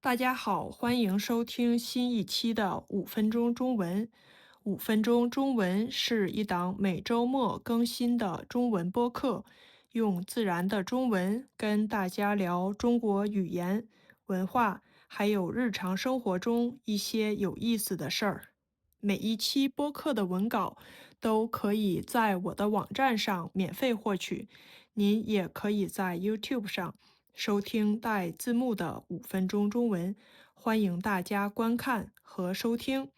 大家好，欢迎收听新一期的5分钟中文。5分钟中文是一档每周末更新的中文播客，用自然的中文跟大家聊中国语言、文化，还有日常生活中一些有意思的事儿。每一期播客的文稿都可以在我的网站上免费获取，您也可以在 YouTube 上收听带字幕的5分钟中文，欢迎大家观看和收听。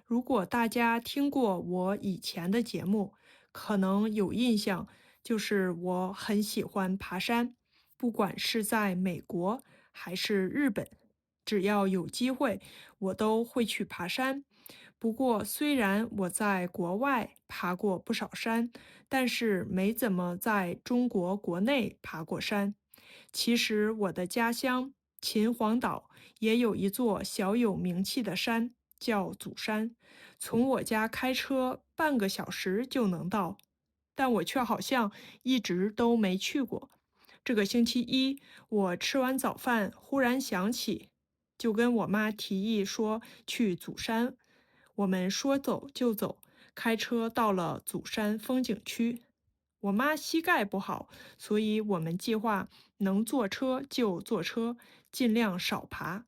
如果大家听过我以前的节目，可能有印象，就是我很喜欢爬山，不管是在美国还是日本，只要有机会，我都会去爬山。不过，虽然我在国外爬过不少山，但是没怎么在中国国内爬过山。其实我的家乡秦皇岛也有一座小有名气的山，叫祖山，从我家开车半个小时就能到，但我却好像一直都没去过。这个星期一，我吃完早饭忽然想起，就跟我妈提议说去祖山。我们说走就走，开车到了祖山风景区。我妈膝盖不好，所以我们计划能坐车就坐车，尽量少爬。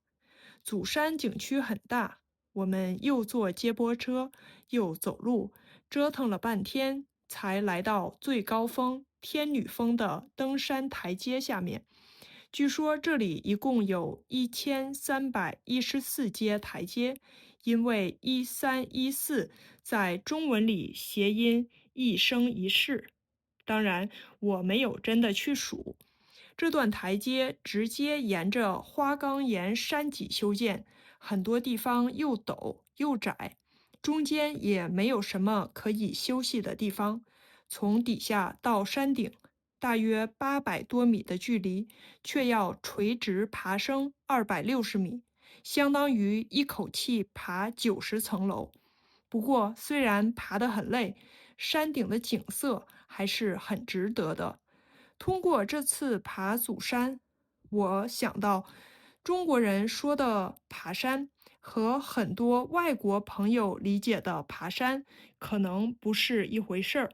祖山景区很大，我们又坐接驳车，又走路，折腾了半天，才来到最高峰天女峰的登山台阶下面。据说这里一共有1314阶台阶，因为1314在中文里谐音一生一世。当然，我没有真的去数。这段台阶直接沿着花岗岩山脊修建，很多地方又陡又窄，中间也没有什么可以休息的地方。从底下到山顶，大约800多米的距离，却要垂直爬升260米，相当于一口气爬90层楼。不过，虽然爬得很累，山顶的景色还是很值得的。通过这次爬祖山，我想到中国人说的爬山和很多外国朋友理解的爬山可能不是一回事儿。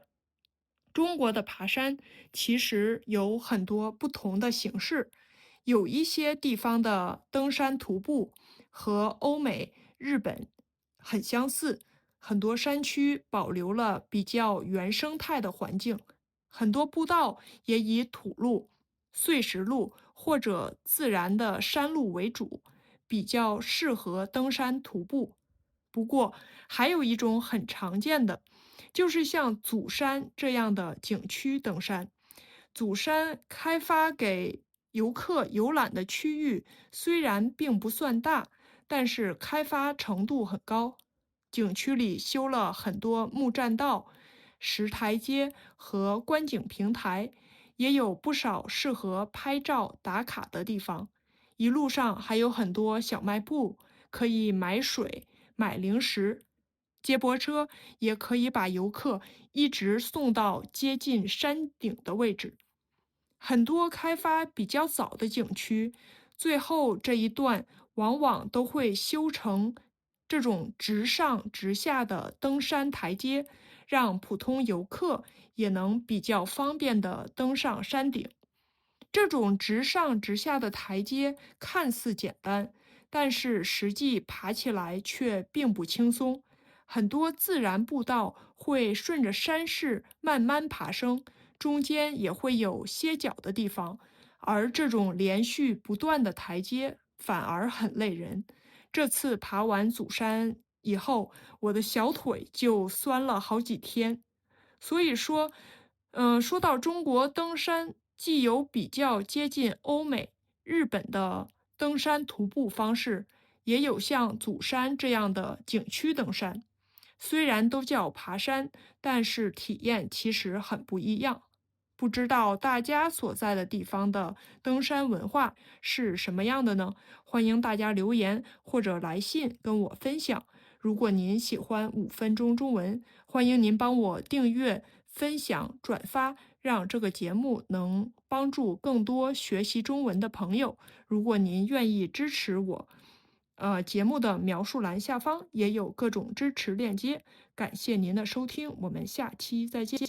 中国的爬山其实有很多不同的形式，有一些地方的登山徒步和欧美、日本很相似，很多山区保留了比较原生态的环境，很多步道也以土路、碎石路或者自然的山路为主，比较适合登山徒步。不过，还有一种很常见的，就是像祖山这样的景区登山。祖山开发给游客游览的区域虽然并不算大，但是开发程度很高。景区里修了很多木栈道、石台阶和观景平台，也有不少适合拍照打卡的地方。一路上还有很多小卖部，可以买水、买零食。接驳车也可以把游客一直送到接近山顶的位置。很多开发比较早的景区，最后这一段往往都会修成这种直上直下的登山台阶，让普通游客也能比较方便地登上山顶。这种直上直下的台阶看似简单，但是实际爬起来却并不轻松。很多自然步道会顺着山势慢慢爬升，中间也会有歇脚的地方，而这种连续不断的台阶反而很累人。这次爬完祖山以后，我的小腿就酸了好几天。所以说，说到中国登山，既有比较接近欧美、日本的登山徒步方式，也有像祖山这样的景区登山。虽然都叫爬山，但是体验其实很不一样。不知道大家所在的地方的登山文化是什么样的呢？欢迎大家留言或者来信跟我分享。如果您喜欢5分钟中文，欢迎您帮我订阅、分享、转发，让这个节目能帮助更多学习中文的朋友。如果您愿意支持我，节目的描述栏下方也有各种支持链接。感谢您的收听，我们下期再见。